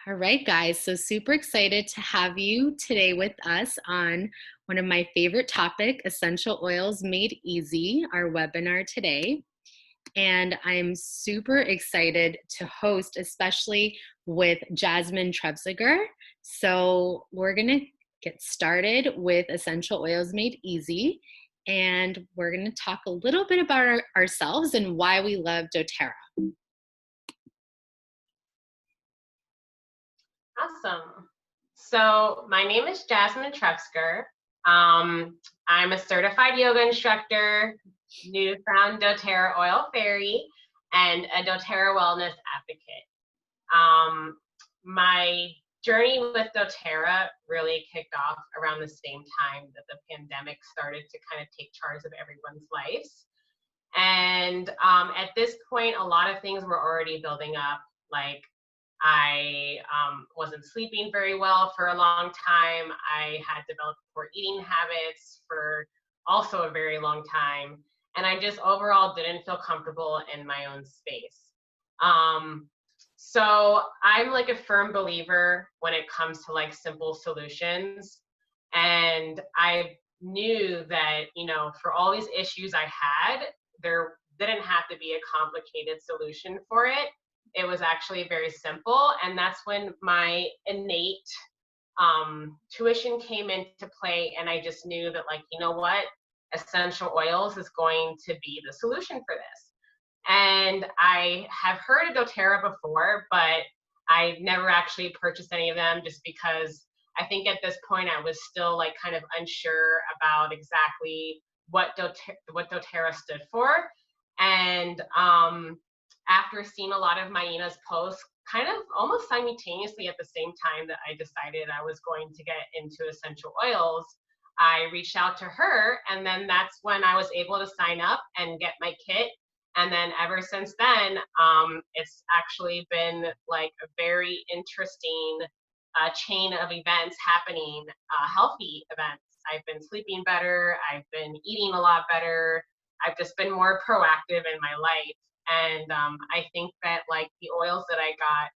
All right, guys. So super excited to have you today with us on one of my favorite topic, essential oils made easy, our webinar today. And I'm super excited to host, especially with Jasmine Trebziger. So we're gonna get started with essential oils made easy. And we're gonna talk a little bit about ourselves and why we love doTERRA. Awesome. So my name is Jasmine Trebziger. I'm a certified yoga instructor, newfound doTERRA oil fairy, and a doTERRA wellness advocate. My journey with doTERRA really kicked off around the same time that the pandemic started to kind of take charge of everyone's lives. And at this point, a lot of things were already building up, like I wasn't sleeping very well for a long time. I had developed poor eating habits for also a very long time. And I just overall didn't feel comfortable in my own space. So I'm like a firm believer when it comes to like simple solutions. And I knew that, for all these issues I had, there didn't have to be a complicated solution for it. It was actually very simple. And that's when my innate tuition came into play. And I just knew that, like, you know what? Essential oils is going to be the solution for this. And I have heard of doTERRA before, but I never actually purchased any of them just because I think at this point I was still like kind of unsure about exactly what doTERRA stood for. And after seeing a lot of Maina's posts, kind of almost simultaneously at the same time that I decided I was going to get into essential oils, I reached out to her, and then that's when I was able to sign up and get my kit. And then ever since then, it's actually been like a very interesting chain of events happening, healthy events. I've been sleeping better, I've been eating a lot better, I've just been more proactive in my life. And I think that like the oils that I got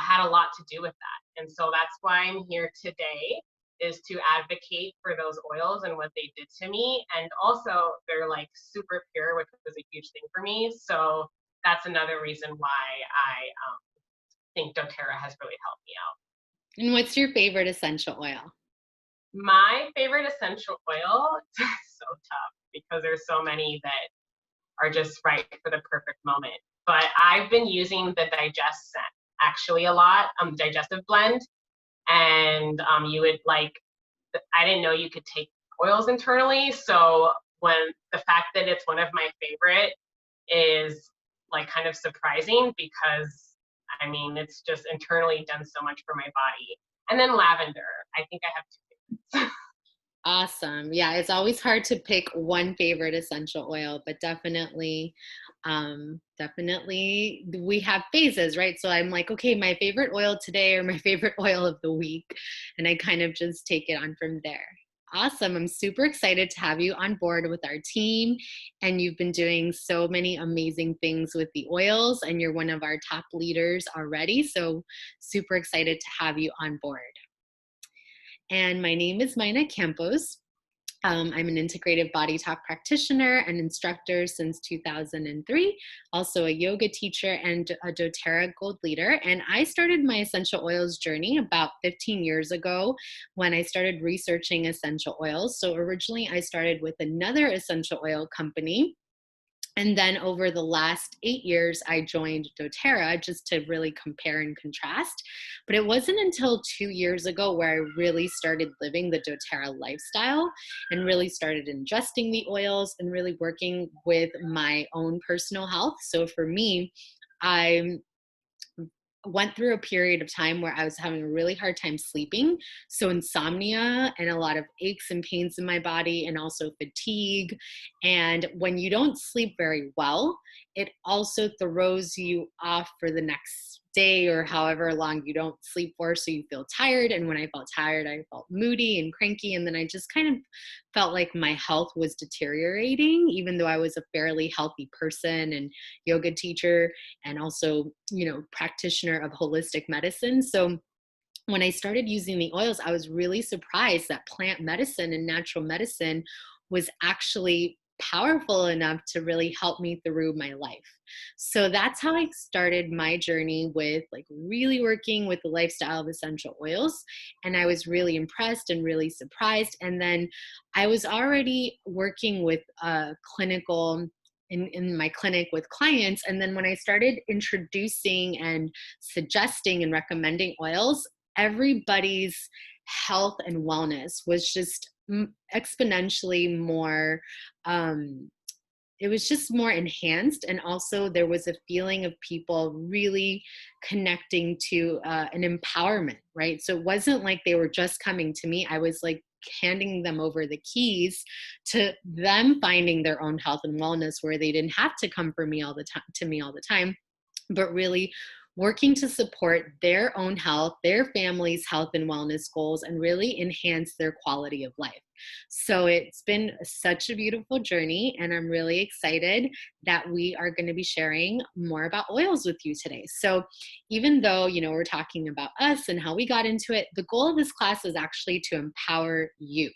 had a lot to do with that. And so that's why I'm here today, is to advocate for those oils and what they did to me. And also they're like super pure, which was a huge thing for me. So that's another reason why I think doTERRA has really helped me out. And what's your favorite essential oil? My favorite essential oil, is so tough because there's so many that are just right for the perfect moment. But I've been using the Digestant actually a lot, digestive blend. And you would like, I didn't know you could take oils internally. So when the fact that it's one of my favorite is like kind of surprising, because I mean, it's just internally done so much for my body. And then lavender, I think I have two favorites. Awesome. Yeah, it's always hard to pick one favorite essential oil, but definitely we have phases, right? So I'm like, okay, my favorite oil today or my favorite oil of the week, and I kind of just take it on from there. Awesome. I'm super excited to have you on board with our team, and you've been doing so many amazing things with the oils, and you're one of our top leaders already. So super excited to have you on board. And my name is Maina Campos. I'm an integrative body talk practitioner and instructor since 2003, also a yoga teacher and a doTERRA Gold leader. And I started my essential oils journey about 15 years ago when I started researching essential oils. So originally I started with another essential oil company. And then over the last 8 years, I joined doTERRA just to really compare and contrast. But it wasn't until 2 years ago where I really started living the doTERRA lifestyle and really started ingesting the oils and really working with my own personal health. So for me, I went through a period of time where I was having a really hard time sleeping. So insomnia and a lot of aches and pains in my body, and also fatigue. And when you don't sleep very well, it also throws you off for the next day or however long you don't sleep for. So you feel tired. And when I felt tired, I felt moody and cranky. And then I just kind of felt like my health was deteriorating, even though I was a fairly healthy person and yoga teacher and also, practitioner of holistic medicine. So when I started using the oils, I was really surprised that plant medicine and natural medicine was actually powerful enough to really help me through my life. So that's how I started my journey with like really working with the lifestyle of essential oils. And I was really impressed and really surprised. And then I was already working with clinical in my clinic with clients. And then when I started introducing and suggesting and recommending oils, everybody's health and wellness was just exponentially more it was just more enhanced. And also there was a feeling of people really connecting to an empowerment, right? So it wasn't like they were just coming to me. I was like handing them over the keys to them finding their own health and wellness, where they didn't have to come for me all the time to me all the time, but really working to support their own health, their family's health and wellness goals, and really enhance their quality of life. So it's been such a beautiful journey, and I'm really excited that we are going to be sharing more about oils with you today. So even though, we're talking about us and how we got into it, the goal of this class is actually to empower you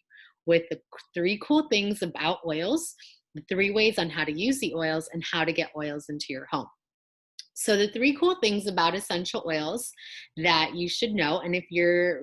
with the 3 cool things about oils, the 3 ways on how to use the oils, and how to get oils into your home. So the 3 cool things about essential oils that you should know, and if you're,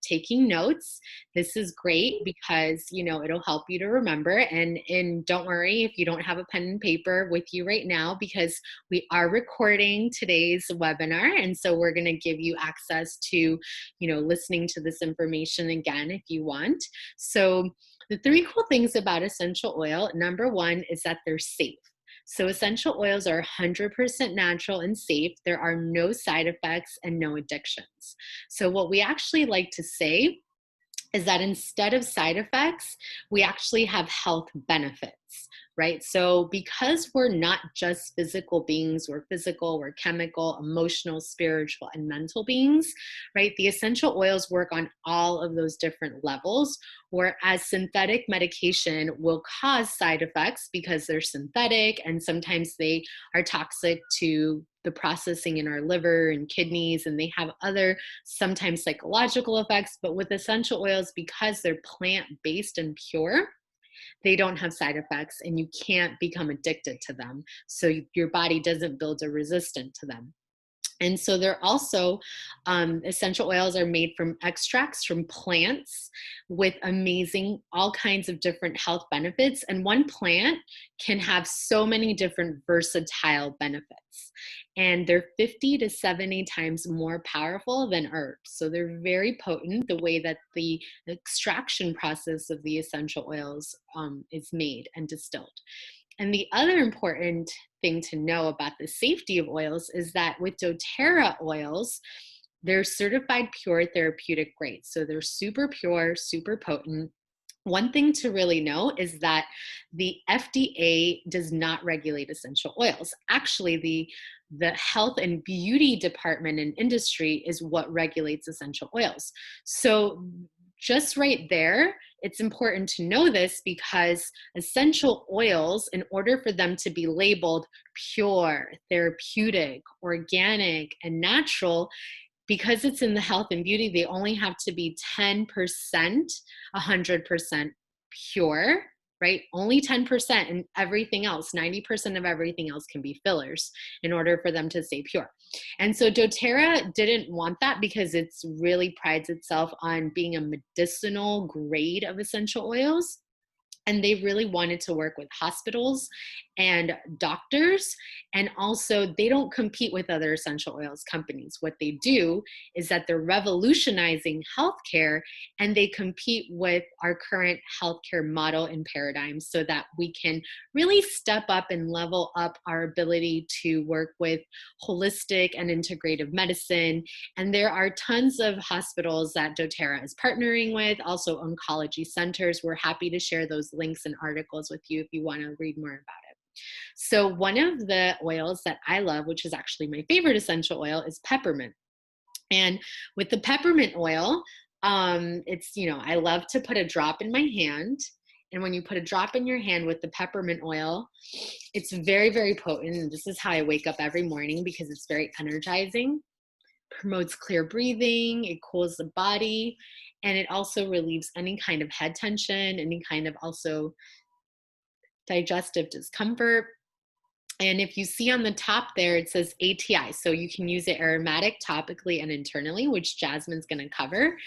taking notes, this is great because, it'll help you to remember. And don't worry if you don't have a pen and paper with you right now, because we are recording today's webinar. And so we're going to give you access to, listening to this information again if you want. So the 3 cool things about essential oil, number 1 is that they're safe. So essential oils are 100% natural and safe. There are no side effects and no addictions. So what we actually like to say is that instead of side effects, we actually have health benefits, right? So because we're not just physical beings, we're chemical, emotional, spiritual, and mental beings, right? The essential oils work on all of those different levels, whereas synthetic medication will cause side effects because they're synthetic, and sometimes they are toxic to the processing in our liver and kidneys, and they have other sometimes psychological effects. But with essential oils, because they're plant-based and pure, they don't have side effects, and you can't become addicted to them. So your body doesn't build a resistance to them. And so they're also, essential oils are made from extracts from plants with amazing, all kinds of different health benefits. And one plant can have so many different versatile benefits. And they're 50 to 70 times more powerful than herbs. So they're very potent, the way that the extraction process of the essential oils is made and distilled. And the other important thing to know about the safety of oils is that with doTERRA oils, they're certified pure therapeutic grade. So they're super pure, super potent. One thing to really know is that the FDA does not regulate essential oils. Actually, the health and beauty department and industry is what regulates essential oils. So just right there, it's important to know this, because essential oils, in order for them to be labeled pure, therapeutic, organic, and natural, because it's in the health and beauty, they only have to be 10%, 100% pure, right? Only 10%, and everything else, 90% of everything else can be fillers in order for them to stay pure. And so doTERRA didn't want that, because it's really prides itself on being a medicinal grade of essential oils. And they really wanted to work with hospitals and doctors. And also, they don't compete with other essential oils companies. What they do is that they're revolutionizing healthcare, and they compete with our current healthcare model and paradigm, so that we can really step up and level up our ability to work with holistic and integrative medicine. And there are tons of hospitals that doTERRA is partnering with, also oncology centers. We're happy to share those links and articles with you if you want to read more about it. So one of the oils that I love, which is actually my favorite essential oil, is peppermint. And with the peppermint oil, it's, I love to put a drop in my hand. And when you put a drop in your hand with the peppermint oil, it's very, very potent. And this is how I wake up every morning because it's very energizing, promotes clear breathing, it cools the body, and it also relieves any kind of head tension, any kind of also digestive discomfort. And if you see on the top there, it says ATI. So you can use it aromatic, topically, and internally, which Jasmine's going to cover.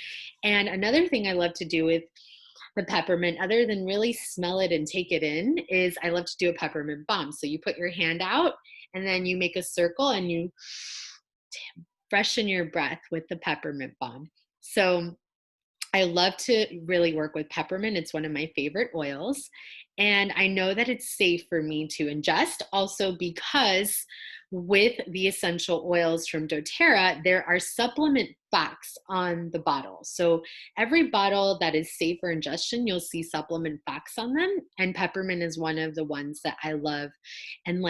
And another thing I love to do with the peppermint, other than really smell it and take it in, is I love to do a peppermint balm. So you put your hand out and then you make a circle and you freshen your breath with the peppermint balm. So I love to really work with peppermint. It's one of my favorite oils. And I know that it's safe for me to ingest also because with the essential oils from doTERRA, there are supplement facts on the bottle. So every bottle that is safe for ingestion, you'll see supplement facts on them. And peppermint is one of the ones that I love. And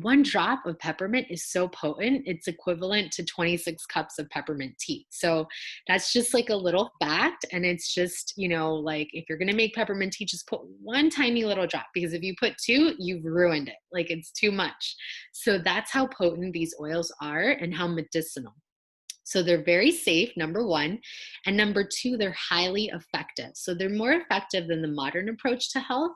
one drop of peppermint is so potent, it's equivalent to 26 cups of peppermint tea. So that's just like a little fact. And it's just, like if you're going to make peppermint tea, just put one tiny little drop, because if you put two, you've ruined it. Like it's too much. So that's how potent these oils are and how medicinal. So they're very safe, number one. And number two, they're highly effective. So they're more effective than the modern approach to health,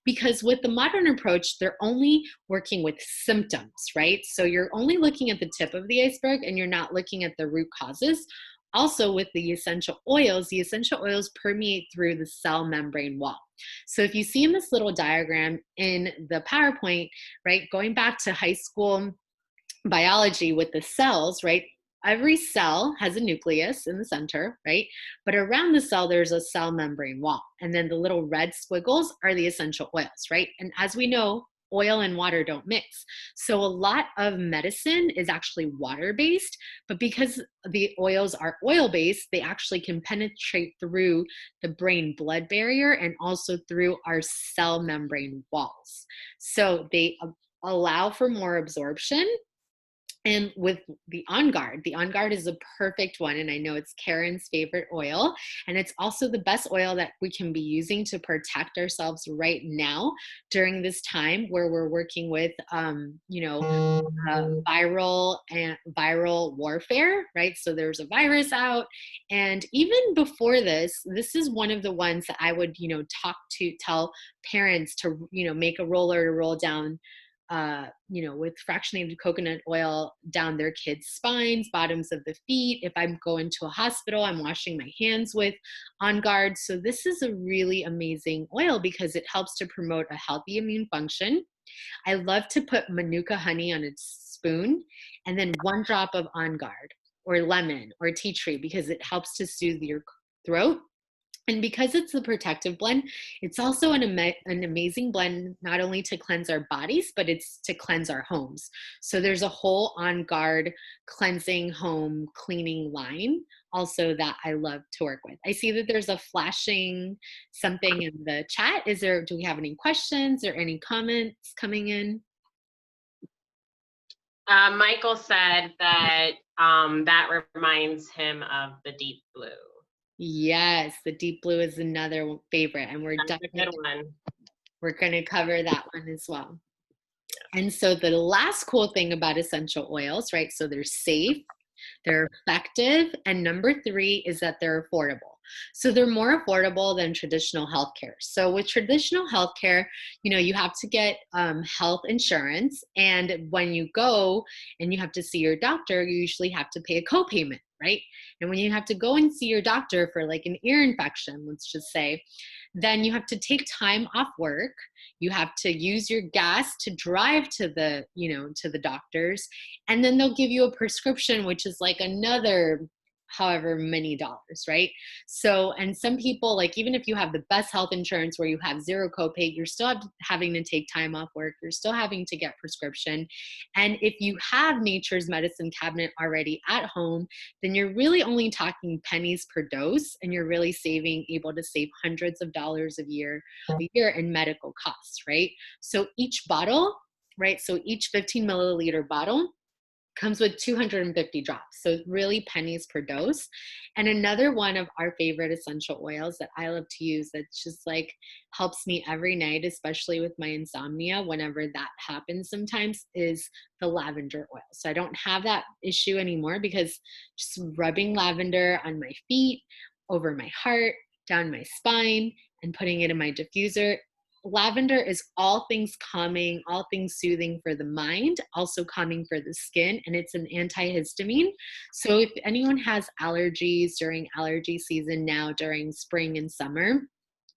because with the modern approach, they're only working with symptoms, right? So you're only looking at the tip of the iceberg and you're not looking at the root causes. Also with the essential oils permeate through the cell membrane wall. So if you see in this little diagram in the PowerPoint, right, going back to high school biology with the cells, right? Every cell has a nucleus in the center, right? But around the cell, there's a cell membrane wall. And then the little red squiggles are the essential oils, right? And as we know, oil and water don't mix. So a lot of medicine is actually water-based, but because the oils are oil-based, they actually can penetrate through the brain-blood barrier and also through our cell membrane walls. So they allow for more absorption. And with the On Guard is a perfect one. And I know it's Karen's favorite oil. And it's also the best oil that we can be using to protect ourselves right now during this time where we're working with, viral warfare, right? So there's a virus out. And even before this is one of the ones that I would, tell parents to, make a roller to roll down with fractionated coconut oil down their kids' spines, bottoms of the feet. If I'm going to a hospital, I'm washing my hands with On Guard. So this is a really amazing oil because it helps to promote a healthy immune function. I love to put Manuka honey on a spoon and then one drop of On Guard or lemon or tea tree because it helps to soothe your throat. And because it's the protective blend, it's also an amazing blend, not only to cleanse our bodies, but it's to cleanse our homes. So there's a whole On Guard cleansing home cleaning line also that I love to work with. I see that there's a flashing something in the chat. Do we have any questions or any comments coming in? Michael said that that reminds him of the deep blue. Yes, the deep blue is another favorite, and we're going to cover that one as well. And so the last cool thing about essential oils, right? So they're safe, they're effective, and number three is that they're affordable. So they're more affordable than traditional healthcare. So with traditional healthcare, you have to get health insurance. And when you go and you have to see your doctor, you usually have to pay a copayment, right? And when you have to go and see your doctor for like an ear infection, let's just say, then you have to take time off work. You have to use your gas to drive to the doctors. And then they'll give you a prescription, which is like another however many dollars, right? So, and some people, like, even if you have the best health insurance where you have zero copay, you're still having to take time off work, you're still having to get prescription. And if you have nature's medicine cabinet already at home, then you're really only talking pennies per dose, and you're really able to save hundreds of dollars a year in medical costs, right? So each bottle, right? So each 15 milliliter bottle comes with 250 drops. So really pennies per dose. And another one of our favorite essential oils that I love to use that just like helps me every night, especially with my insomnia, whenever that happens sometimes, is the lavender oil. So I don't have that issue anymore because just rubbing lavender on my feet, over my heart, down my spine, and putting it in my diffuser. Lavender is all things calming, all things soothing for the mind, also calming for the skin, and it's an antihistamine. So if anyone has allergies during allergy season now during spring and summer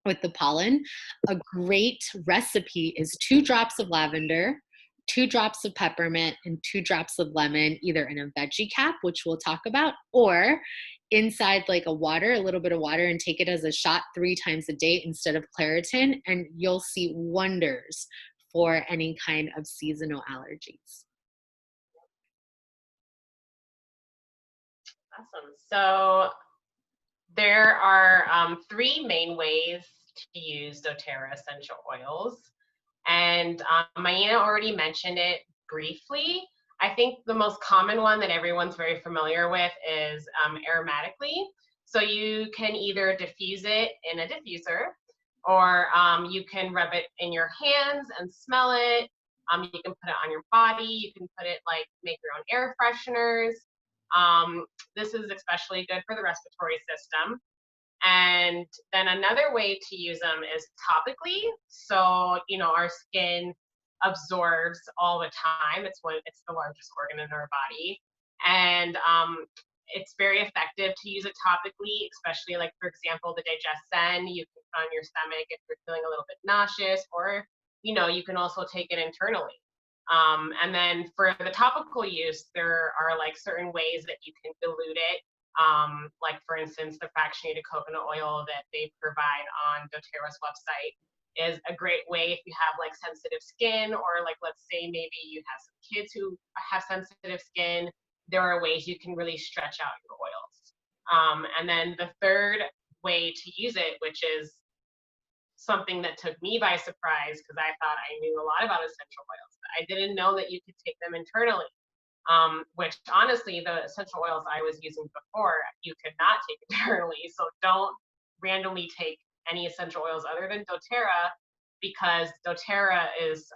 with the pollen, a great recipe is 2 drops of lavender, 2 drops of peppermint, and 2 drops of lemon, either in a veggie cap, which we'll talk about, or inside like a little bit of water, and take it as a shot 3 times a day instead of Claritin, and you'll see wonders for any kind of seasonal allergies. Awesome. So there are 3 main ways to use doTERRA essential oils. And Maina already mentioned it briefly. I think the most common one that everyone's very familiar with is aromatically. So you can either diffuse it in a diffuser, or you can rub it in your hands and smell it. You can put it on your body. You can put it like make your own air fresheners. This is especially good for the respiratory system. And then another way to use them is topically. So, our skin absorbs all the time. It's the largest organ in our body. And it's very effective to use it topically, especially like, for example, the Digestant. You can put on your stomach if you're feeling a little bit nauseous, or, you can also take it internally. And then for the topical use, there are like certain ways that you can dilute it. Like for instance, the fractionated coconut oil that they provide on doTERRA's website is a great way if you have like sensitive skin, or like let's say maybe you have some kids who have sensitive skin. There are ways you can really stretch out your oils. And then the third way to use it, which is something that took me by surprise because I thought I knew a lot about essential oils. I didn't know that you could take them internally. Which honestly, the essential oils I was using before, you could not take internally. So don't randomly take any essential oils other than doTERRA, because doTERRA is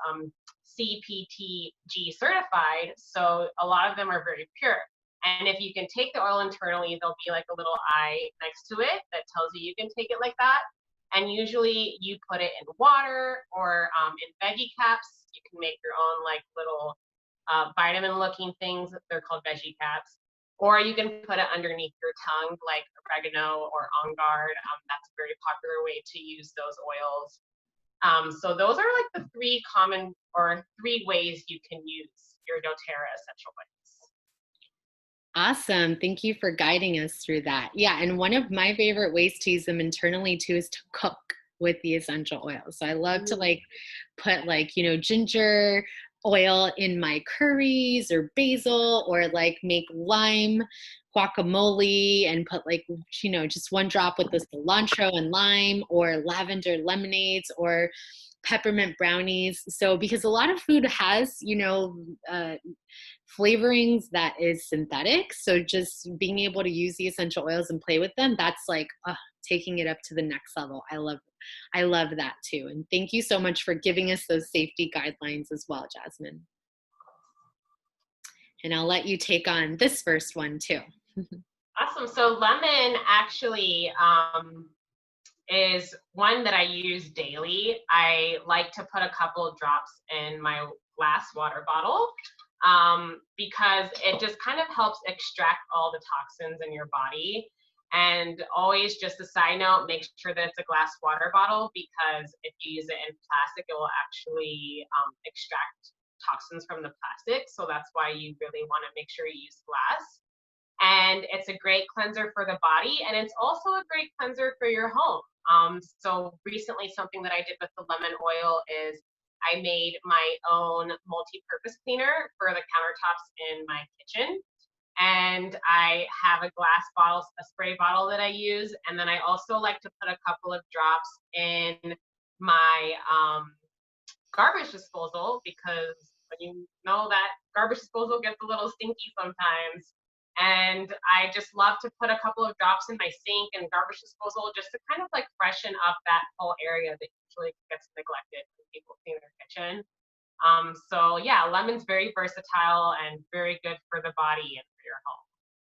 CPTG certified. So a lot of them are very pure. And if you can take the oil internally, there'll be like a little eye next to it that tells you can take it like that. And usually you put it in water or in veggie caps. You can make your own like little vitamin looking things. They're called veggie caps. Or you can put it underneath your tongue like oregano or on guard. That's a very popular way to use those oils. So those are like the 3 ways you can use your doTERRA essential oils. Awesome. Thank you for guiding us through that. Yeah. And one of my favorite ways to use them internally too is to cook with the essential oils. So I love to like put like, ginger oil in my curries or basil, or like make lime guacamole and put like, just 1 drop with the cilantro and lime, or lavender lemonades, or peppermint brownies. So because a lot of food has, flavorings that is synthetic. So just being able to use the essential oils and play with them, that's like taking it up to the next level. I love that too. And thank you so much for giving us those safety guidelines as well, Jasmine. And I'll let you take on this first one too. Awesome. So lemon actually is one that I use daily. I like to put a couple of drops in my glass water bottle because it just kind of helps extract all the toxins in your body. And always, just a side note, make sure that it's a glass water bottle, because if you use it in plastic, it will actually extract toxins from the plastic. So that's why you really want to make sure you use glass. And it's a great cleanser for the body, and it's also a great cleanser for your home. So recently, something that I did with the lemon oil is I made my own multi-purpose cleaner for the countertops in my kitchen. And I have a glass bottle, a spray bottle that I use. And then I also like to put a couple of drops in my garbage disposal, because when you know that garbage disposal gets a little stinky sometimes. And I just love to put a couple of drops in my sink and garbage disposal just to kind of like freshen up that whole area that usually gets neglected when people clean their kitchen. So yeah, lemon's very versatile and very good for the body and for your home.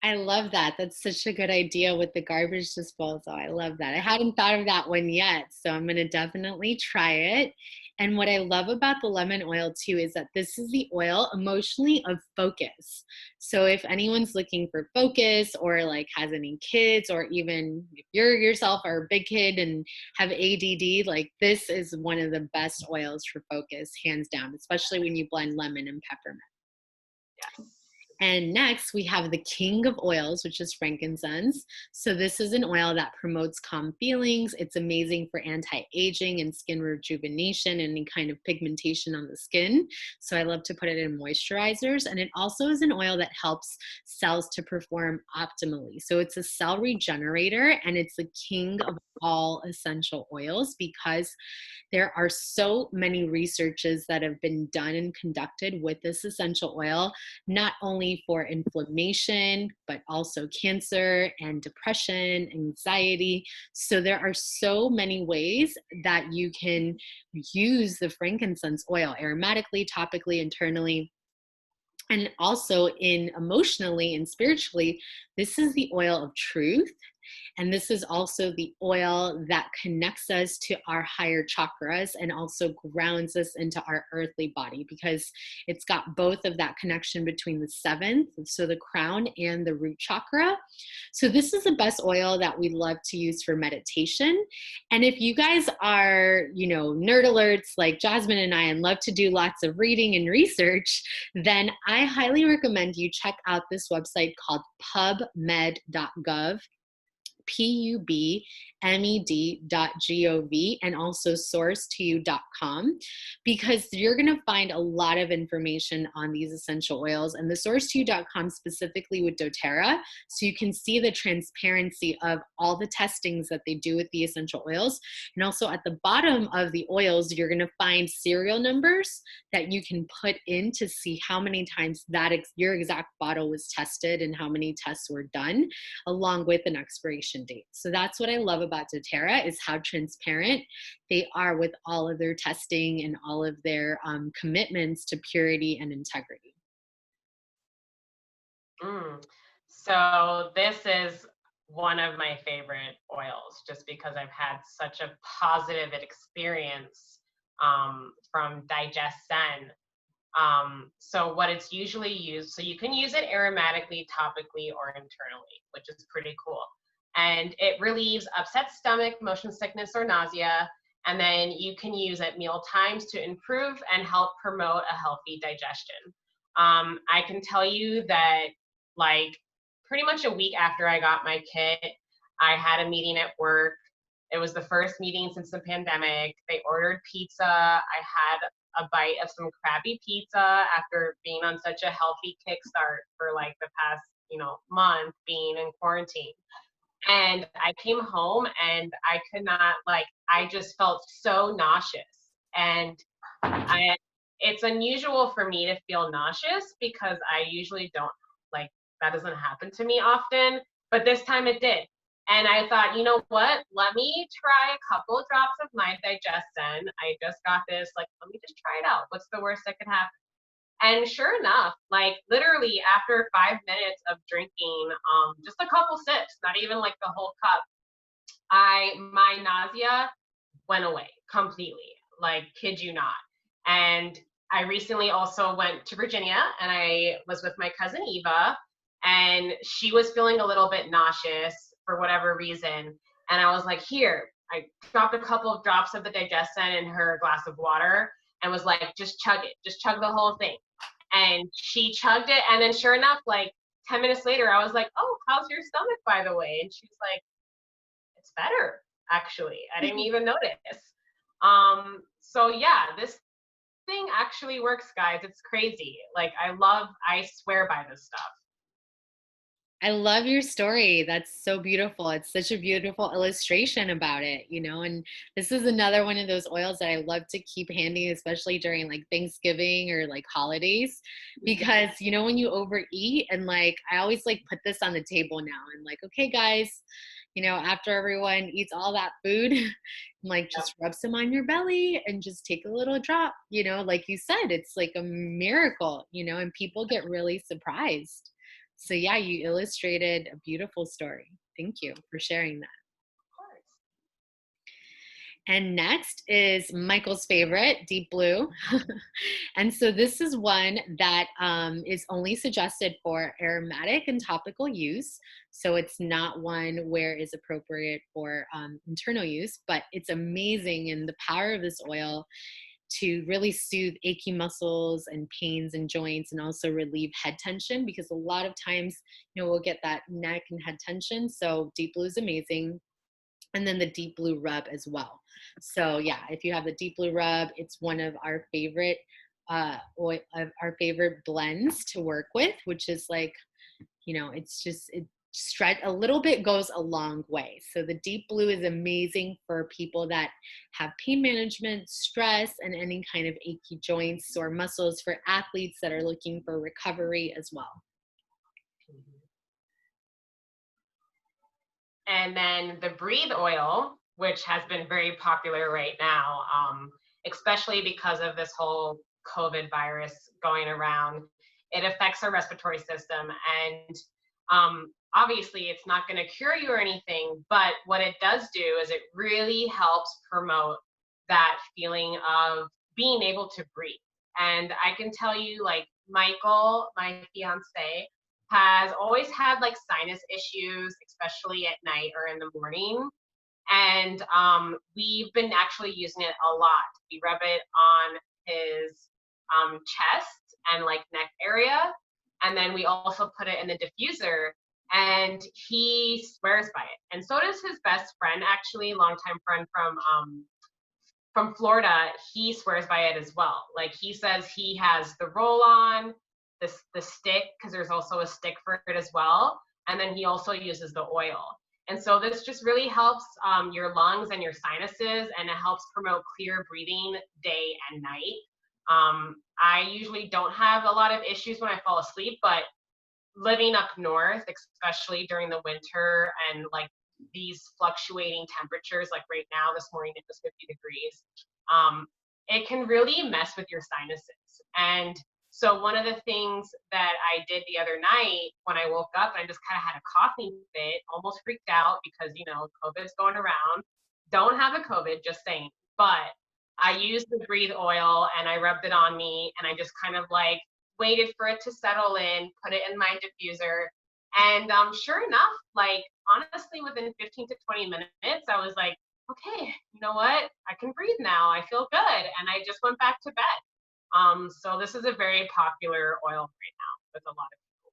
I love that. That's such a good idea with the garbage disposal. I love that. I hadn't thought of that one yet, so I'm going to definitely try it. And what I love about the lemon oil too is that this is the oil emotionally of focus. So if anyone's looking for focus or like has any kids, or even if you're yourself are a big kid and have ADD, like this is one of the best oils for focus, hands down, especially when you blend lemon and peppermint. Yes. And next, we have the king of oils, which is frankincense. So this is an oil that promotes calm feelings. It's amazing for anti-aging and skin rejuvenation and any kind of pigmentation on the skin. So I love to put it in moisturizers. And it also is an oil that helps cells to perform optimally. So it's a cell regenerator, and it's the king of all essential oils because there are so many researches that have been done and conducted with this essential oil, not only for inflammation, but also cancer and depression, anxiety. So there are so many ways that you can use the frankincense oil aromatically, topically, internally. And also in emotionally and spiritually, this is the oil of truth. And this is also the oil that connects us to our higher chakras and also grounds us into our earthly body, because it's got both of that connection between the seventh, so the crown, and the root chakra. So this is the best oil that we love to use for meditation. And if you guys are, nerd alerts like Jasmine and I and love to do lots of reading and research, then I highly recommend you check out this website called pubmed.gov, pubmed.gov, and also source2u.com, because you're going to find a lot of information on these essential oils, and the source2u.com specifically with doTERRA, so you can see the transparency of all the testings that they do with the essential oils. And also at the bottom of the oils, you're going to find serial numbers that you can put in to see how many times that your exact bottle was tested and how many tests were done, along with an expiration date. So that's what I love about doTERRA, is how transparent they are with all of their testing and all of their commitments to purity and integrity. So this is one of my favorite oils, just because I've had such a positive experience from Digestant. So what it's usually used, so you can use it aromatically, topically, or internally, which is pretty cool. And it relieves upset stomach, motion sickness, or nausea. And then you can use at meal times to improve and help promote a healthy digestion. I can tell you that, like, pretty much a week after I got my kit, I had a meeting at work. It was the first meeting since the pandemic. They ordered pizza. I had a bite of some crappy pizza after being on such a healthy kickstart for like the past, month being in quarantine. And I came home and I could not, I just felt so nauseous. And it's unusual for me to feel nauseous because I usually don't, that doesn't happen to me often, but this time it did. And I thought, you know what? Let me try a couple of drops of my Digestant. I just got this, let me just try it out. What's the worst that could happen? And sure enough, literally after 5 minutes of drinking, just a couple sips, not even like the whole cup, my nausea went away completely. Kid you not. And I recently also went to Virginia, and I was with my cousin Eva, and she was feeling a little bit nauseous for whatever reason. And I was like, here, I dropped a couple of drops of the Digestant in her glass of water and was like, just chug it, just chug the whole thing. And she chugged it. And then sure enough, 10 minutes later, I was like, oh, how's your stomach, by the way? And she's like, it's better, actually. I didn't even notice. So yeah, this thing actually works, guys. It's crazy. Like, I swear by this stuff. I love your story. That's so beautiful. It's such a beautiful illustration about it, and this is another one of those oils that I love to keep handy, especially during like Thanksgiving or like holidays, because when you overeat and like I always like put this on the table now and like, okay, guys, after everyone eats all that food, like Yep. just rub some on your belly and just take a little drop, like you said, it's like a miracle, and people get really surprised. So yeah, you illustrated a beautiful story. Thank you for sharing that. Of course. And next is Michael's favorite, Deep Blue. And so this is one that is only suggested for aromatic and topical use. So it's not one where is appropriate for internal use, but it's amazing in the power of this oil to really soothe achy muscles and pains and joints, and also relieve head tension, because a lot of times, we'll get that neck and head tension. So Deep Blue is amazing. And then the Deep Blue rub as well. So yeah, if you have the Deep Blue rub, it's one of our favorite blends to work with, which is like, it's just stretch a little bit goes a long way. So the Deep Blue is amazing for people that have pain management, stress, and any kind of achy joints or muscles, for athletes that are looking for recovery as well. And then the Breathe oil, which has been very popular right now, especially because of this whole COVID virus going around. It affects our respiratory system. And obviously, it's not going to cure you or anything. But what it does do is it really helps promote that feeling of being able to breathe. And I can tell you, like, Michael, my fiance, has always had like sinus issues, especially at night or in the morning. And we've been actually using it a lot. We rub it on his chest and like neck area. And then we also put it in the diffuser, and he swears by it. And so does his best friend, actually, longtime friend from Florida. He swears by it as well. Like, he says he has the roll on, the stick, because there's also a stick for it as well. And then he also uses the oil. And so this just really helps your lungs and your sinuses, and it helps promote clear breathing day and night. I usually don't have a lot of issues when I fall asleep, but living up north, especially during the winter and like these fluctuating temperatures, like right now, this morning it was 50 degrees, it can really mess with your sinuses. And so one of the things that I did the other night when I woke up, and I just kind of had a coughing fit, almost freaked out because, COVID's going around. Don't have a COVID, just saying. But I used the Breathe oil and I rubbed it on me, and I just kind of like waited for it to settle in, put it in my diffuser. And sure enough, like honestly, within 15 to 20 minutes, I was like, okay, you know what? I can breathe now. I feel good. And I just went back to bed. So this is a very popular oil right now with a lot of people.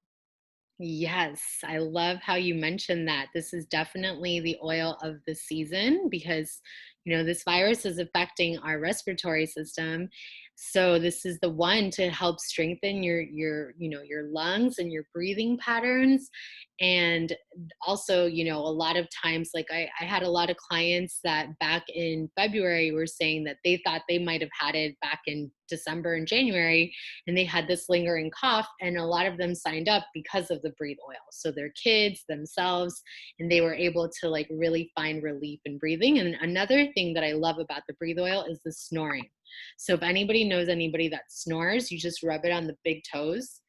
Yes, I love how you mentioned that. This is definitely the oil of the season, because this virus is affecting our respiratory system. So this is the one to help strengthen your lungs and your breathing patterns. And also, a lot of times, like I had a lot of clients that back in February were saying that they thought they might have had it back in December and January, and they had this lingering cough, and a lot of them signed up because of the Breathe oil. So their kids, themselves, and they were able to like really find relief in breathing. And another thing that I love about the Breathe oil is the snoring. So if anybody knows anybody that snores, you just rub it on the big toes.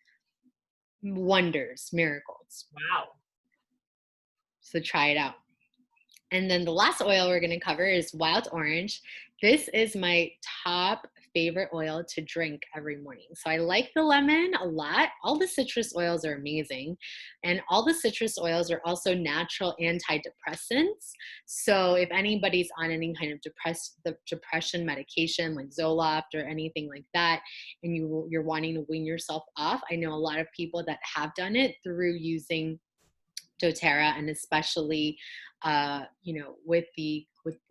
Wonders, miracles. Wow. So try it out. And then the last oil we're going to cover is wild orange. This is my top favorite oil to drink every morning. So I like the lemon a lot. All the citrus oils are amazing. And all the citrus oils are also natural antidepressants. So if anybody's on any kind of depression medication like Zoloft or anything like that, and you're wanting to wean yourself off, I know a lot of people that have done it through using doTERRA, and especially with the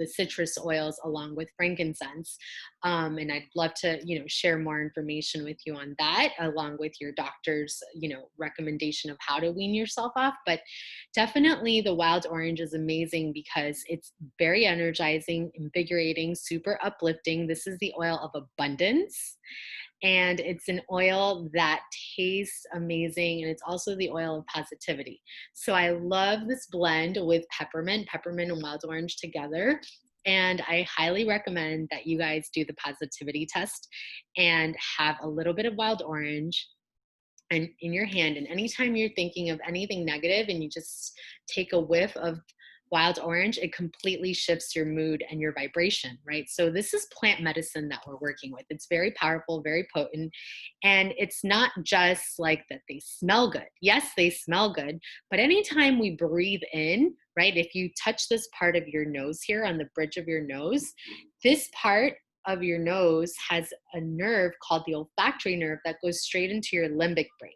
citrus oils along with frankincense. And I'd love to share more information with you on that, along with your doctor's recommendation of how to wean yourself off. But definitely the wild orange is amazing because it's very energizing, invigorating, super uplifting. This is the oil of abundance, and it's an oil that tastes amazing, and it's also the oil of positivity. So I love this blend with peppermint and wild orange together, and I highly recommend that you guys do the positivity test and have a little bit of wild orange and in your hand, and anytime you're thinking of anything negative and you just take a whiff of wild orange, it completely shifts your mood and your vibration, right? So this is plant medicine that we're working with. It's very powerful, very potent, and it's not just like that they smell good. Yes, they smell good, but anytime we breathe in, right, if you touch this part of your nose here on the bridge of your nose, this part of your nose has a nerve called the olfactory nerve that goes straight into your limbic brain.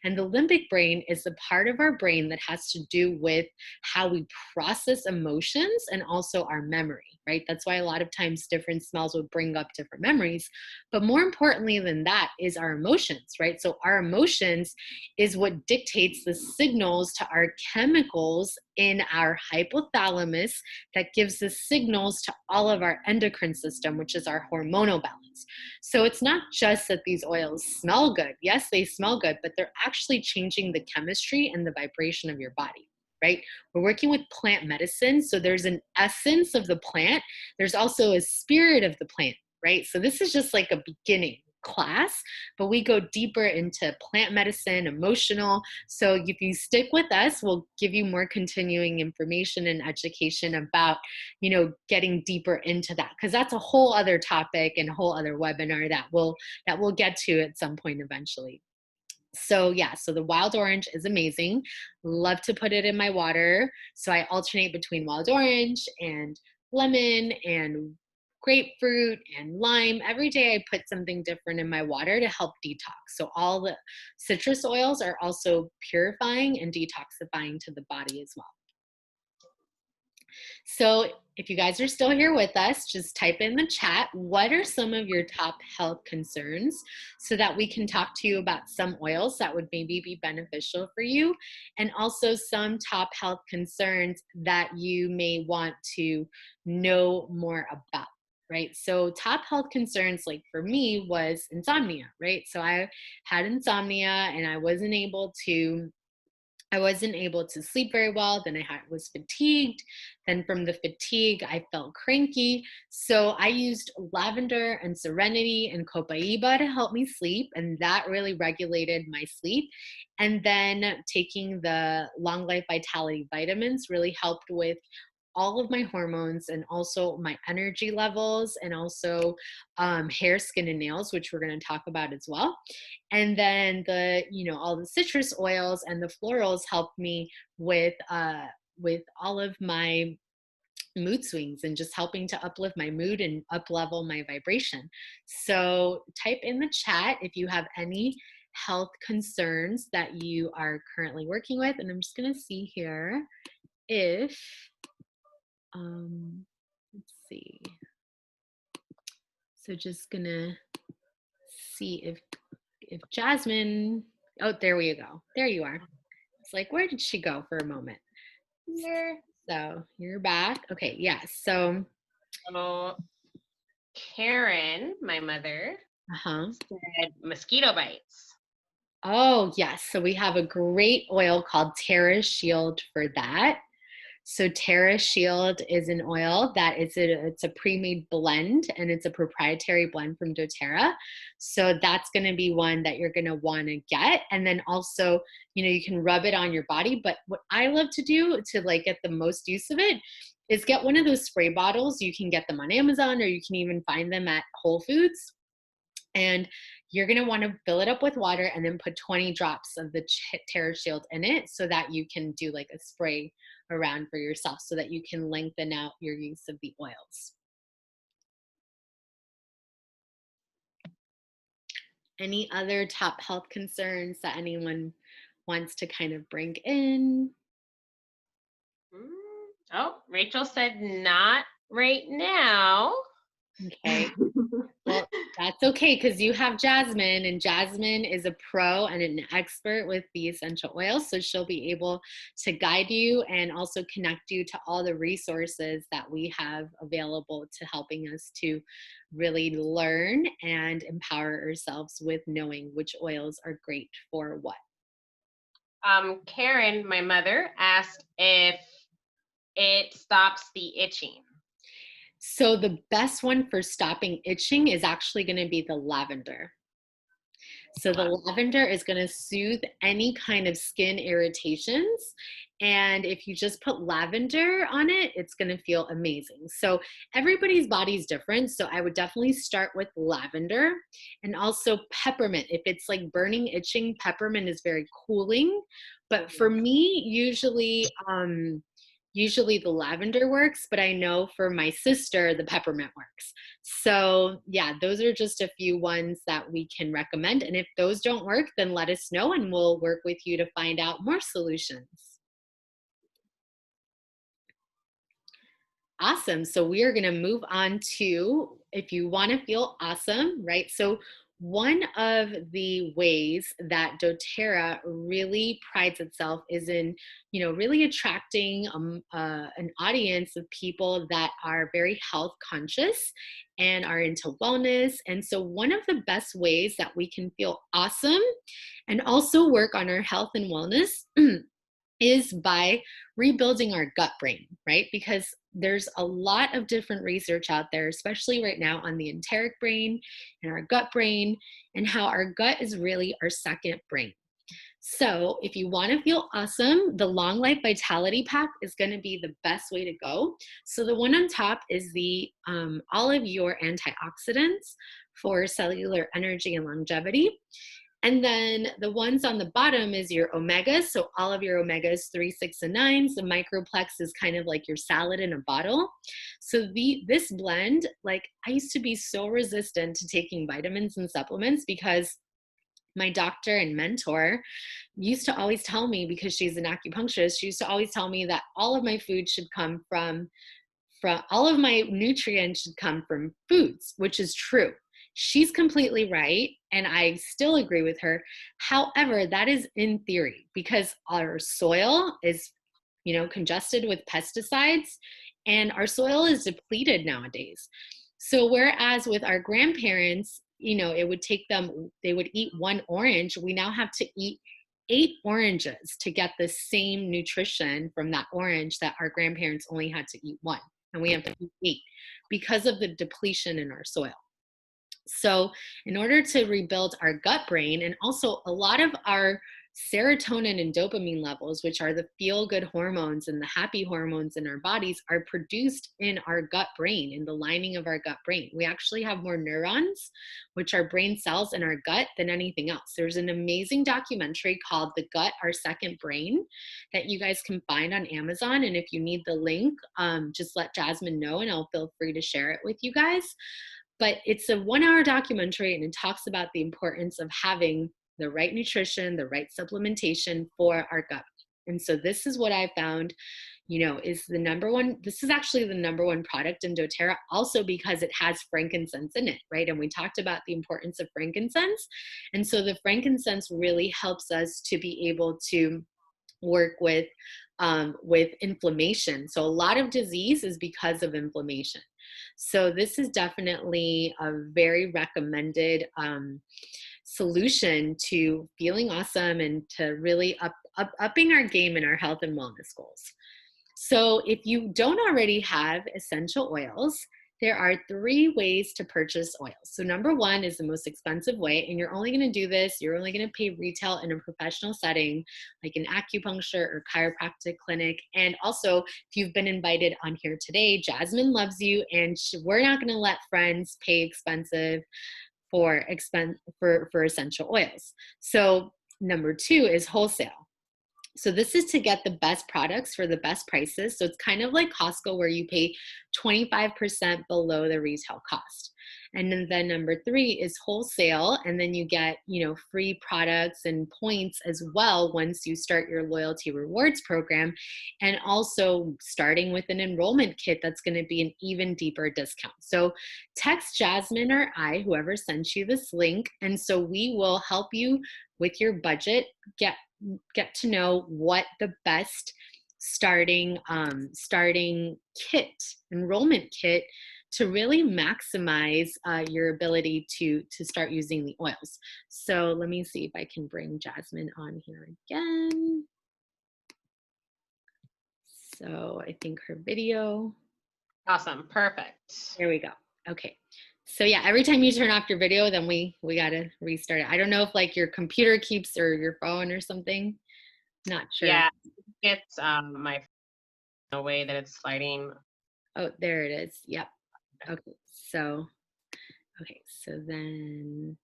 And the limbic brain is the part of our brain that has to do with how we process emotions and also our memory, right? That's why a lot of times different smells will bring up different memories. But more importantly than that is our emotions, right? So our emotions is what dictates the signals to our chemicals in our hypothalamus that gives the signals to all of our endocrine system, which is our hormonal balance. So it's not just that these oils smell good. Yes, they smell good, but they're actually changing the chemistry and the vibration of your body, right? We're working with plant medicine. So there's an essence of the plant. There's also a spirit of the plant, right? So this is just like a beginning class, but we go deeper into plant medicine, emotional. So if you stick with us, we'll give you more continuing information and education about, getting deeper into that, because that's a whole other topic and a whole other webinar that we'll get to at some point eventually. So yeah, so the wild orange is amazing. Love to put it in my water. So I alternate between wild orange and lemon and grapefruit and lime. Every day I put something different in my water to help detox. So all the citrus oils are also purifying and detoxifying to the body as well. So if you guys are still here with us, just type in the chat, what are some of your top health concerns, so that we can talk to you about some oils that would maybe be beneficial for you, and also some top health concerns that you may want to know more about. Right. So top health concerns, like for me, was insomnia, right? So I had insomnia and I wasn't able to sleep very well. Then was fatigued. Then from the fatigue, I felt cranky. So I used lavender and serenity and copaiba to help me sleep. And that really regulated my sleep. And then taking the Long Life Vitality vitamins really helped with all of my hormones and also my energy levels, and also hair, skin, and nails, which we're going to talk about as well. And then all the citrus oils and the florals helped me with all of my mood swings and just helping to uplift my mood and up level my vibration. So type in the chat if you have any health concerns that you are currently working with. And I'm just going to see here if let's see. So just gonna see if Jasmine, oh, there we go. There you are. It's like, where did she go for a moment? Here. So you're back. Okay, yeah. So Karen, my mother, said mosquito bites. Oh, yes. So we have a great oil called Terra Shield for that. So Terra Shield is an oil that it's a pre-made blend, and it's a proprietary blend from doTERRA. So that's going to be one that you're going to want to get. And then also, you can rub it on your body. But what I love to do to like get the most use of it is get one of those spray bottles. You can get them on Amazon, or you can even find them at Whole Foods. And you're going to want to fill it up with water and then put 20 drops of the Terra Shield in it so that you can do like a spray around for yourself so that you can lengthen out your use of the oils. Any other top health concerns that anyone wants to kind of bring in? Oh, Rachel said not right now. Okay. Well, that's okay because you have Jasmine, and Jasmine is a pro and an expert with the essential oils. So she'll be able to guide you and also connect you to all the resources that we have available to helping us to really learn and empower ourselves with knowing which oils are great for what. Karen, my mother, asked if it stops the itching. So the best one for stopping itching is actually going to be the lavender. So the lavender is going to soothe any kind of skin irritations. And if you just put lavender on it, it's going to feel amazing. So everybody's body is different. So I would definitely start with lavender and also peppermint. If it's like burning, itching, peppermint is very cooling. But for me, usually the lavender works, but I know for my sister, the peppermint works. So yeah, those are just a few ones that we can recommend. And if those don't work, then let us know and we'll work with you to find out more solutions. Awesome. So we are going to move on to if you want to feel awesome, right? So one of the ways that doTERRA really prides itself is in, really attracting an audience of people that are very health conscious and are into wellness. And so one of the best ways that we can feel awesome and also work on our health and wellness is by rebuilding our gut brain, right? Because there's a lot of different research out there, especially right now on the enteric brain and our gut brain, and how our gut is really our second brain. So if you want to feel awesome, the Long Life Vitality Pack is going to be the best way to go. So the one on top is the all of your antioxidants for cellular energy and longevity. And then the ones on the bottom is your omegas. So all of your omegas 3, 6, and 9s. The microplex is kind of like your salad in a bottle. So this blend, like I used to be so resistant to taking vitamins and supplements because my doctor and mentor used to always tell me, because she's an acupuncturist, she used to always tell me that all of my food should come from all of my nutrients should come from foods, which is true. She's completely right, and I still agree with her. However, that is in theory because our soil is, congested with pesticides, and our soil is depleted nowadays. So whereas with our grandparents, it would take them, they would eat one orange, we now have to eat 8 oranges to get the same nutrition from that orange that our grandparents only had to eat one, and we have to eat 8 because of the depletion in our soil. So in order to rebuild our gut brain, and also a lot of our serotonin and dopamine levels, which are the feel-good hormones and the happy hormones in our bodies, are produced in our gut brain, in the lining of our gut brain. We actually have more neurons, which are brain cells in our gut, than anything else. There's an amazing documentary called The Gut, Our Second Brain that you guys can find on Amazon. And if you need the link, just let Jasmine know and I'll feel free to share it with you guys. But it's a 1-hour documentary and it talks about the importance of having the right nutrition, the right supplementation for our gut. And so this is what I found, is the number one. This is actually the number one product in doTERRA, also because it has frankincense in it, right? And we talked about the importance of frankincense. And so the frankincense really helps us to be able to work with inflammation. So a lot of disease is because of inflammation. So this is definitely a very recommended solution to feeling awesome and to really upping our game in our health and wellness goals. So if you don't already have essential oils, there are 3 ways to purchase oils. So number 1 is the most expensive way, and you're only going to do this, you're only going to pay retail in a professional setting, like an acupuncture or chiropractic clinic. And also, if you've been invited on here today, Jasmine loves you, and we're not going to let friends pay expensive for essential oils. So number two is wholesale. So this is to get the best products for the best prices. So it's kind of like Costco where you pay 25% below the retail cost. And then number three is wholesale. And then you get, free products and points as well once you start your loyalty rewards program. And also starting with an enrollment kit that's going to be an even deeper discount. So text Jasmine or whoever sent you this link. And so we will help you with your budget, get to know what the best starting enrollment kit to really maximize your ability to start using the oils. So let me see if I can bring Jasmine on here again. So I think her video. Awesome. Perfect. There we go. Okay. So yeah, every time you turn off your video, then we got to restart it. I don't know if like your computer keeps or your phone or something. Not sure. Yeah, it's my way that it's sliding. Oh, there it is. Yep. Okay. So then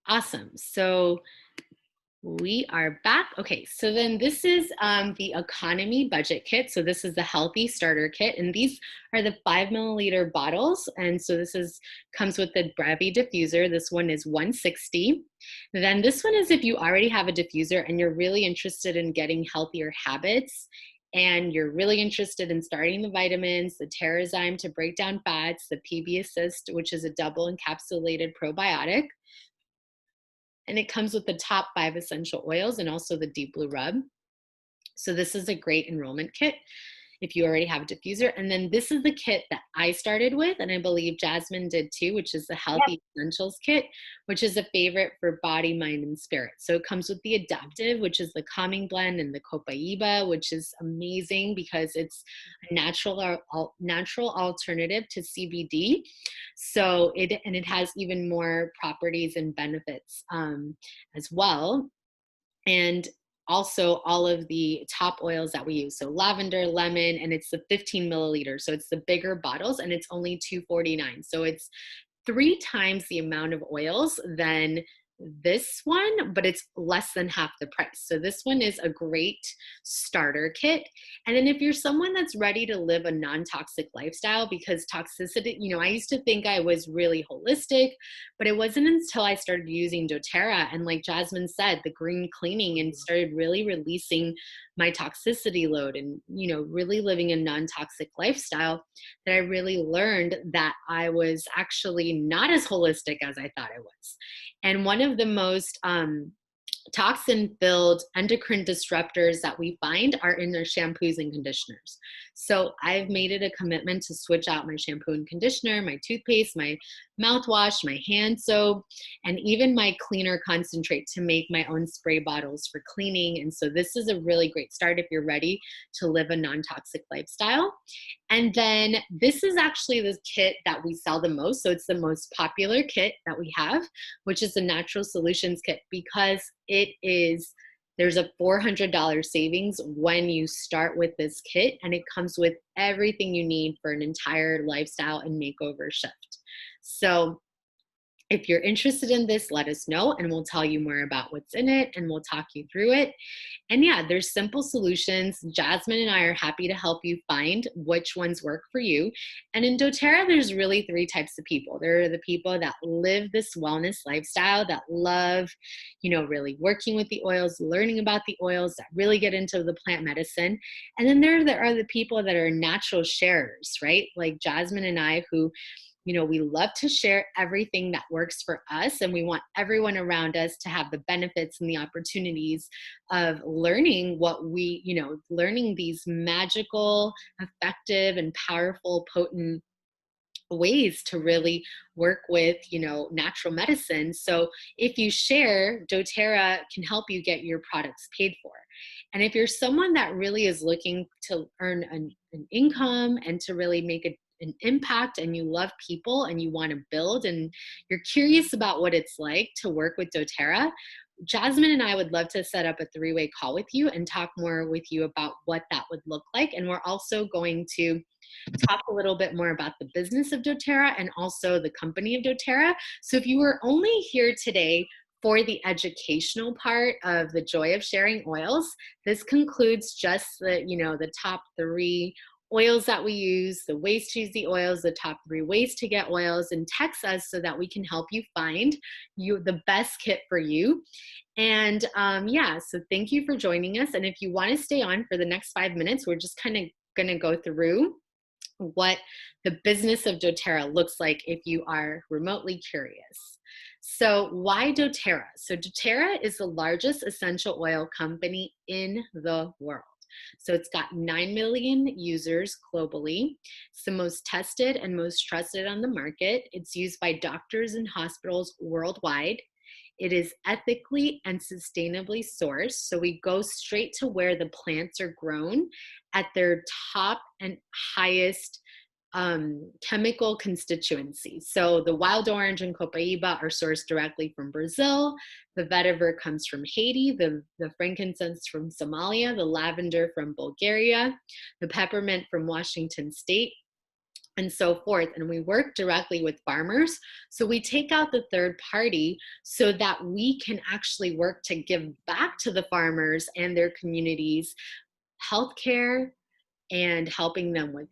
awesome. So we are back. Okay, so then this is the economy budget kit. So this is the healthy starter kit, and these are the 5 milliliter bottles. And so this comes with the Brevi diffuser. This one is $160. Then this one is if you already have a diffuser and you're really interested in getting healthier habits, and you're really interested in starting the vitamins, the Terrazyme to break down fats, the PB Assist, which is a double encapsulated probiotic. And it comes with the top 5 essential oils and also the deep blue rub. So this is a great enrollment kit if you already have a diffuser. And then this is the kit that I started with, and I believe Jasmine did too, which is the Healthy Essentials kit, which is a favorite for body, mind, and spirit. So it comes with the Adaptive, which is the calming blend, and the Copaiba, which is amazing because it's a natural alternative to CBD. So it has even more properties and benefits as well. And also all of the top oils that we use. So lavender, lemon, and it's the 15 milliliters. So it's the bigger bottles and it's only $249. So it's 3 times the amount of oils than this one, but it's less than half the price. So this one is a great starter kit. And then if you're someone that's ready to live a non-toxic lifestyle, because toxicity, I used to think I was really holistic, but it wasn't until I started using doTERRA and like Jasmine said, the green cleaning, and started really releasing my toxicity load and, really living a non-toxic lifestyle, that I really learned that I was actually not as holistic as I thought I was. And one of the most toxin-filled endocrine disruptors that we find are in their shampoos and conditioners. So I've made it a commitment to switch out my shampoo and conditioner, my toothpaste, my mouthwash, my hand soap, and even my cleaner concentrate to make my own spray bottles for cleaning. And so this is a really great start if you're ready to live a non-toxic lifestyle. And then this is actually the kit that we sell the most. So it's the most popular kit that we have, which is the Natural Solutions kit, because there's a $400 savings when you start with this kit, and it comes with everything you need for an entire lifestyle and makeover shift. So if you're interested in this, let us know and we'll tell you more about what's in it and we'll talk you through it. And yeah, there's simple solutions. Jasmine and I are happy to help you find which ones work for you. And in doTERRA, there's really 3 types of people. There are the people that live this wellness lifestyle, that love, really working with the oils, learning about the oils, that really get into the plant medicine. And then there are the people that are natural sharers, right? Like Jasmine and I, who we love to share everything that works for us, and we want everyone around us to have the benefits and the opportunities of learning learning these magical, effective, and powerful, potent ways to really work with, natural medicine. So if you share, doTERRA can help you get your products paid for. And if you're someone that really is looking to earn an income and to really make an impact, and you love people and you want to build and you're curious about what it's like to work with doTERRA, Jasmine and I would love to set up a three-way call with you and talk more with you about what that would look like. And we're also going to talk a little bit more about the business of doTERRA and also the company of doTERRA. So if you were only here today for the educational part of the joy of sharing oils, this concludes just the top three oils that we use, the ways to use the oils, the top three ways to get oils, and text us so that we can help you find the best kit for you. And yeah, so thank you for joining us. And if you want to stay on for the next 5 minutes, we're just kind of going to go through what the business of doTERRA looks like if you are remotely curious. So why doTERRA? So doTERRA is the largest essential oil company in the world. So it's got 9 million users globally. It's the most tested and most trusted on the market. It's used by doctors and hospitals worldwide. It is ethically and sustainably sourced. So we go straight to where the plants are grown at their top and highest chemical constituencies. So the wild orange and copaiba are sourced directly from Brazil. The vetiver comes from Haiti, the frankincense from Somalia, the lavender from Bulgaria, the peppermint from Washington State, and so forth. And we work directly with farmers. So we take out the third party so that we can actually work to give back to the farmers and their communities healthcare and helping them with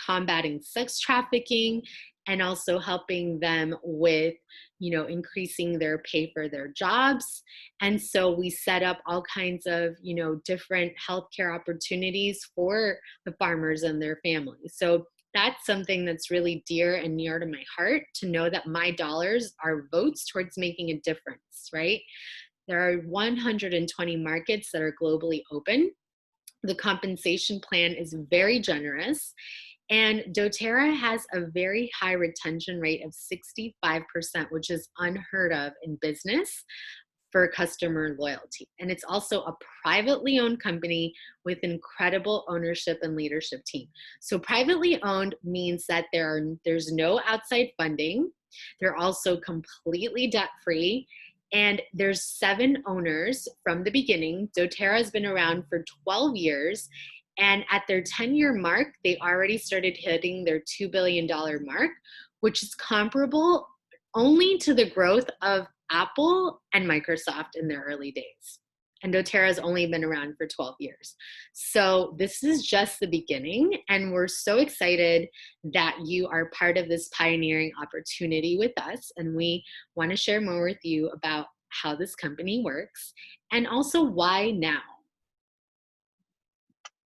combating sex trafficking, and also helping them with increasing their pay for their jobs. And so we set up all kinds of different healthcare opportunities for the farmers and their families. So that's something that's really dear and near to my heart, to know that my dollars are votes towards making a difference, right? There are 120 markets that are globally open. The compensation plan is very generous, and doTERRA has a very high retention rate of 65%, which is unheard of in business for customer loyalty. And it's also a privately owned company with incredible ownership and leadership team. So privately owned means that there's no outside funding. They're also completely debt-free. And there's 7 owners from the beginning. doTERRA has been around for 12 years. And at their 10-year mark, they already started hitting their $2 billion mark, which is comparable only to the growth of Apple and Microsoft in their early days. And doTERRA has only been around for 12 years. So this is just the beginning. And we're so excited that you are part of this pioneering opportunity with us. And we want to share more with you about how this company works and also why now.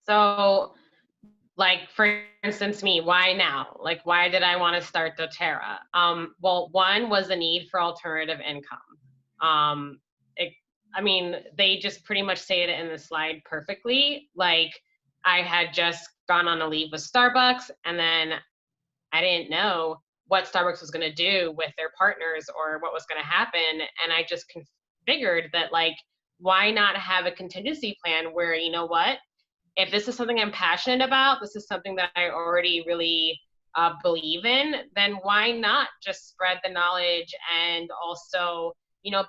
So, like, for instance, me, why now? Like, why did I want to start doTERRA? Well, one was the need for alternative income. I mean, they just pretty much stated it in the slide perfectly. Like, I had just gone on a leave with Starbucks, and then I didn't know what Starbucks was going to do with their partners or what was going to happen. And I just figured that, like, why not have a contingency plan where, you know what, if this is something I'm passionate about, this is something that I already really believe in, then why not just spread the knowledge and also,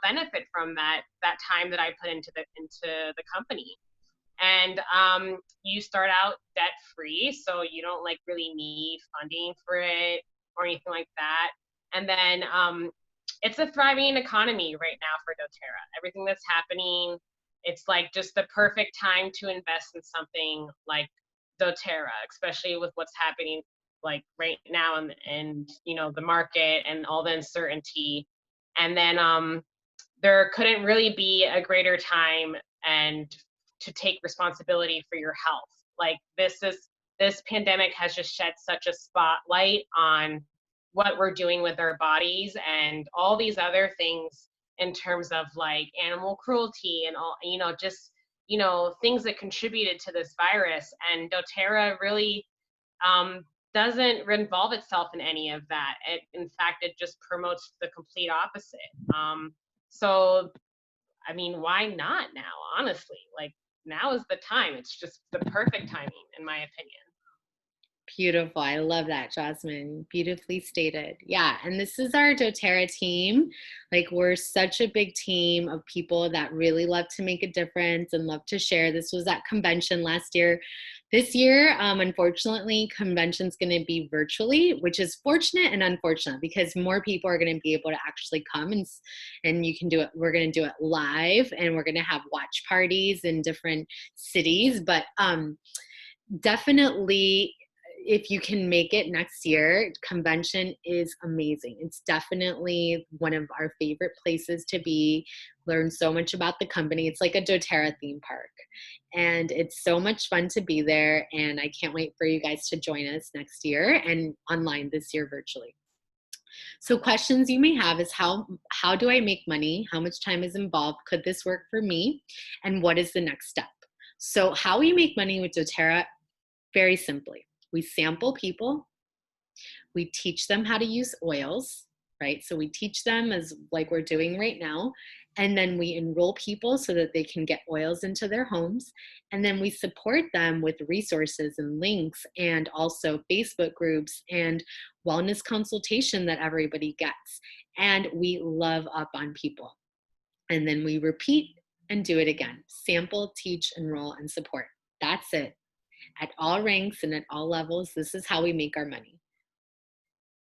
benefit from that time that I put into the company. And you start out debt free, so you don't like really need funding for it or anything like that. And then it's a thriving economy right now for doTERRA. Everything that's happening, it's like just the perfect time to invest in something like doTERRA, especially with what's happening like right now and the market and all the uncertainty. And then there couldn't really be a greater time and to take responsibility for your health. Like this pandemic has just shed such a spotlight on what we're doing with our bodies and all these other things in terms of like animal cruelty and all, just, things that contributed to this virus. And doTERRA really doesn't involve itself in any of that. In fact, it just promotes the complete opposite. So, I mean, why not now, honestly? Like, now is the time. It's just the perfect timing, in my opinion. Beautiful. I love that, Jasmine. Beautifully stated. Yeah. And this is our doTERRA team. Like, we're such a big team of people that really love to make a difference and love to share. This was at convention last year. This year, unfortunately, convention's going to be virtually, which is fortunate and unfortunate because more people are going to be able to actually come and you can do it. We're going to do it live, and we're going to have watch parties in different cities. But definitely, if you can make it next year, convention is amazing. It's definitely one of our favorite places to be. Learn so much about the company. It's like a doTERRA theme park, and it's so much fun to be there. And I can't wait for you guys to join us next year and online this year virtually. So questions you may have is how do I make money? How much time is involved? Could this work for me? And what is the next step? So how we make money with doTERRA, very simply, we sample people, we teach them how to use oils, right? So we teach them as like we're doing right now, and then we enroll people so that they can get oils into their homes, and then we support them with resources and links and also Facebook groups and wellness consultation that everybody gets. And we love up on people. And then we repeat and do it again. Sample, teach, enroll, and support. That's it. At all ranks and at all levels, this is how we make our money.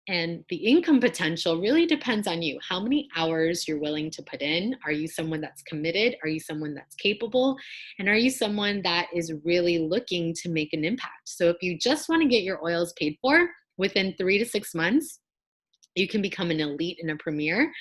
And the income potential really depends on you. How many hours you're willing to put in? Are you someone that's committed? Are you someone that's capable? And are you someone that is really looking to make an impact? So if you just want to get your oils paid for within 3 to 6 months, you can become an elite and a premier.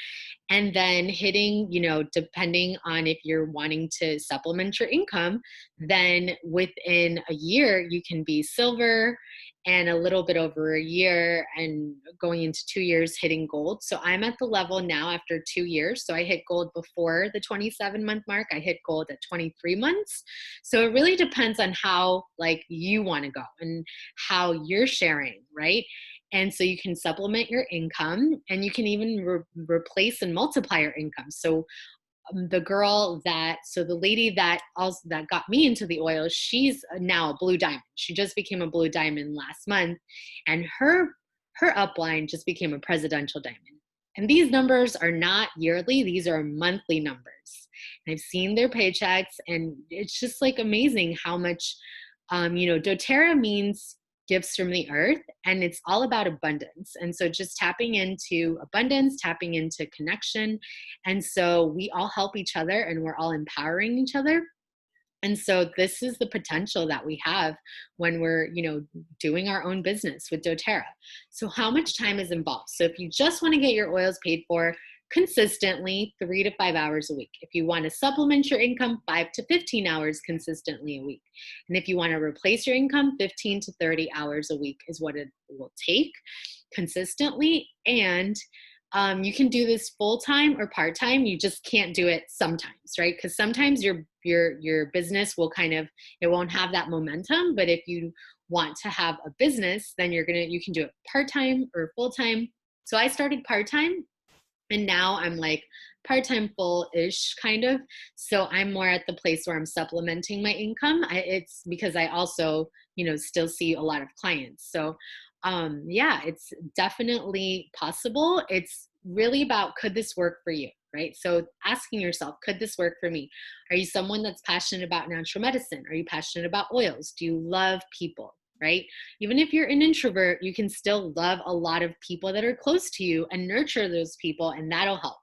And then hitting, depending on if you're wanting to supplement your income, then within a year, you can be silver, and a little bit over a year and going into 2 years hitting gold. So I'm at the level now after 2 years. So I hit gold before the 27-month mark. I hit gold at 23 months. So it really depends on how you want to go and how you're sharing, right? And so you can supplement your income, and you can even replace and multiply your income. So the lady that got me into the oil, she's now a blue diamond. She just became a blue diamond last month, and her upline just became a presidential diamond. And these numbers are not yearly; these are monthly numbers. And I've seen their paychecks, and it's just amazing how much, doTERRA means gifts from the earth, and it's all about abundance. And so just tapping into abundance, tapping into connection. And so we all help each other, and we're all empowering each other. And so this is the potential that we have when we're, doing our own business with doTERRA. So how much time is involved? So if you just want to get your oils paid for consistently 3 to 5 hours a week. If you want to supplement your income, 5 to 15 hours consistently a week. And if you want to replace your income, 15 to 30 hours a week is what it will take consistently. And you can do this full-time or part-time. You just can't do it sometimes, right? Because sometimes your business will it won't have that momentum. But if you want to have a business, then you can do it part-time or full-time. So I started part-time, and now I'm part-time full-ish kind of. So I'm more at the place where I'm supplementing my income. It's because I also, still see a lot of clients. So yeah, it's definitely possible. It's really about, could this work for you, right? So asking yourself, could this work for me? Are you someone that's passionate about natural medicine? Are you passionate about oils? Do you love people, right? Even if you're an introvert, you can still love a lot of people that are close to you and nurture those people, and that'll help.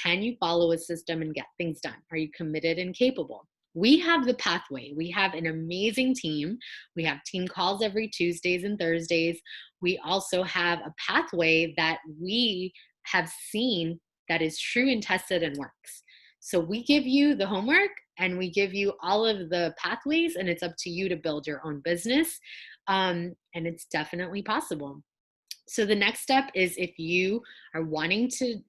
Can you follow a system and get things done? Are you committed and capable? We have the pathway. We have an amazing team. We have team calls every Tuesdays and Thursdays. We also have a pathway that we have seen that is true and tested and works. So we give you the homework, and we give you all of the pathways, and it's up to you to build your own business. And it's definitely possible. So the next step is, if you are wanting to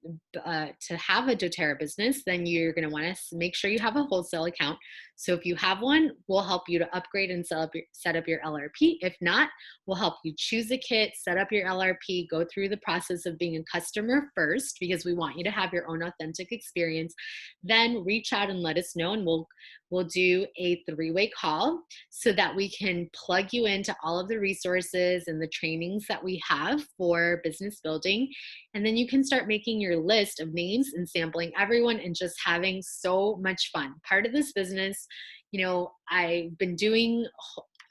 have a doTERRA business, then you're going to want to make sure you have a wholesale account. So if you have one, we'll help you to upgrade and set up your LRP. If not, we'll help you choose a kit, set up your LRP, go through the process of being a customer first, because we want you to have your own authentic experience. Then reach out and let us know, and we'll do a three-way call so that we can plug you into all of the resources and the trainings that we have for business building. And then you can start making your list of names and sampling everyone and just having so much fun. Part of this business, I've been doing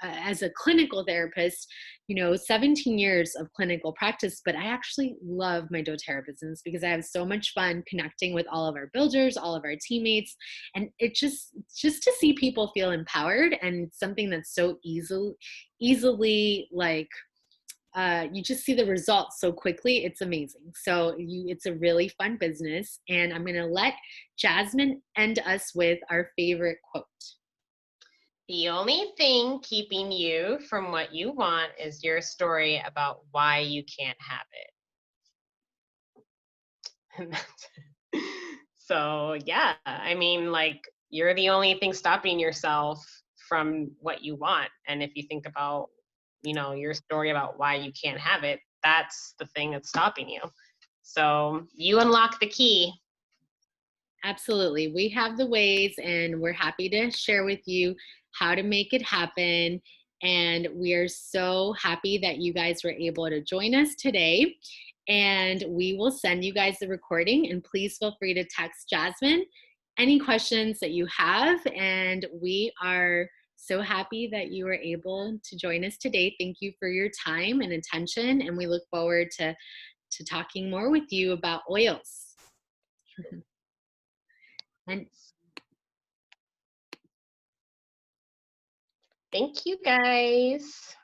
as a clinical therapist, 17 years of clinical practice, but I actually love my doTERRA business because I have so much fun connecting with all of our builders, all of our teammates. And it just to see people feel empowered, and something that's so easily like, you just see the results so quickly. It's amazing. So it's a really fun business. And I'm going to let Jasmine end us with our favorite quote. The only thing keeping you from what you want is your story about why you can't have it. So yeah, I mean, like, you're the only thing stopping yourself from what you want. And if you think about, your story about why you can't have it, that's the thing that's stopping you. So you unlock the key. Absolutely. We have the ways, and we're happy to share with you how to make it happen. And we are so happy that you guys were able to join us today. And we will send you guys the recording, and please feel free to text Jasmine any questions that you have. And we are so happy that you were able to join us today. Thank you for your time and attention. And we look forward to talking more with you about oils. And thank you, guys.